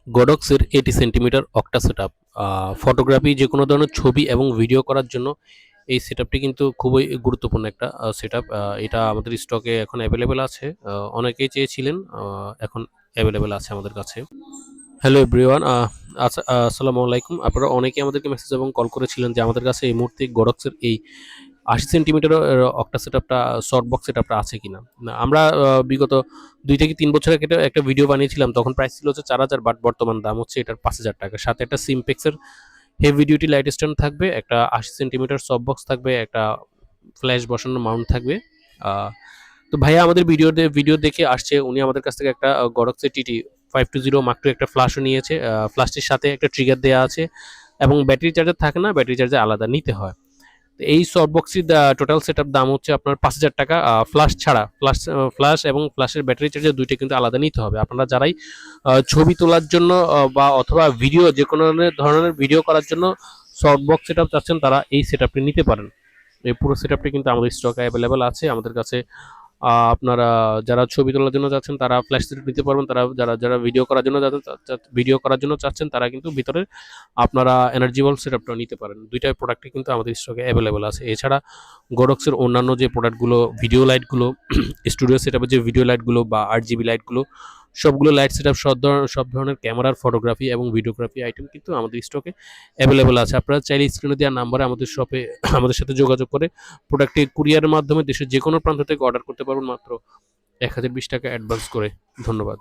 গোডক্সের 80 centimetre octa setup photography যে কোনো ধরনের ছবি এবং ভিডিও করার জন্য এই সেটআপটি কিন্তু খুবই গুরুত্বপূর্ণ একটা সেটআপ। এটা আমাদের স্টকে এখন অ্যাভেলেবেল আছে। অনেকেই চেয়েছিলেন, এখন অ্যাভেলেবেল আছে আমাদের কাছে। হ্যালো এভরিওয়ান, আচ্ছা, আসসালামু আলাইকুম। আপনারা অনেকেই আমাদেরকে মেসেজ এবং কল করেছিলেন যে আমাদের কাছে এই মুহূর্তে গোডক্সের এই 80 সেন্টিমিটার অক্টা সেটআপটা শর্ট বক্স সেটআপটা আছে কিনা। আমরা বিগত 2 থেকে 3 বছর আগে একটা ভিডিও বানিয়েছিলাম, তখন প্রাইস ছিল হচ্ছে 4000, বাট বর্তমান দাম হচ্ছে এটার 5000 টাকা। সাথে একটা সিমপেক্সের হেভি ডিউটি লাইট স্ট্যান্ড থাকবে, একটা 80 সেন্টিমিটার সফট বক্স থাকবে, একটা ফ্ল্যাশ বসানো মাউন্ট থাকবে। তো ভাইয়া আমাদের ভিডিও দেখে আসছে, উনি আমাদের কাছ থেকে একটা গডক্সের টিটি 520 মার্ক টু একটা ফ্ল্যাশও নিয়েছে। ফ্ল্যাশটির সাথে একটা ট্রিগার দেওয়া আছে এবং ব্যাটারি চার্জার থাকে না, ব্যাটারি চার্জার আলাদা নিতে হয়। এই সফট বক্সটির টোটাল সেটআপ দাম হচ্ছে আপনার 5000 টাকা, ফ্ল্যাশ ছাড়া। ফ্ল্যাশ এবং ফ্ল্যাশের ব্যাটারি চার্জার দুইটা কিন্তু আলাদা নিতে হবে। আপনারা যারাই ছবি তোলার জন্য বা অথবা ভিডিও যে কোনো ধরনের ভিডিও করার জন্য সফট বক্স সেটআপ চাচ্ছেন, তারা এই সেটআপটি নিতে পারেন। এই পুরো সেটআপটি কিন্তু আমাদের স্টকে অ্যাভেলেবেল আছে আমাদের কাছে। আপনারা যারা ছবি তোলার জন্য চাচ্ছেন তারা ফ্ল্যাশ সেটআপ নিতে পারবেন। যারা ভিডিও করার জন্য চাচ্ছেন তারা কিন্তু ভিতরে আপনারা এনার্জি বল সেটআপটা নিতে পারেন। দুইটা প্রোডাক্টই কিন্তু আমাদের স্টকে অ্যাভেলেবেল আছে। এছাড়া গোডক্সের অন্যান্য যে প্রোডাক্টগুলো, ভিডিও লাইটগুলো, স্টুডিও সেটআপের যে ভিডিও লাইটগুলো বা RGB লাইটগুলো, সবগুলো লাইট সেটআপ সব ধরনের ক্যামেরার ফটোগ্রাফি এবং ভিডিওগ্রাফি আইটেম কিন্তু আমাদের স্টকে অ্যাভেলেবেল আছে। আপনারা চাইলে স্ক্রিনে দেওয়া নাম্বারে আমাদের শপে আমাদের সাথে যোগাযোগ করে প্রোডাক্টটি কুরিয়ারের মাধ্যমে দেশের যে কোনো প্রান্ত থেকে অর্ডার করতে পারবেন মাত্র 1020 টাকা অ্যাডভান্স করে। ধন্যবাদ।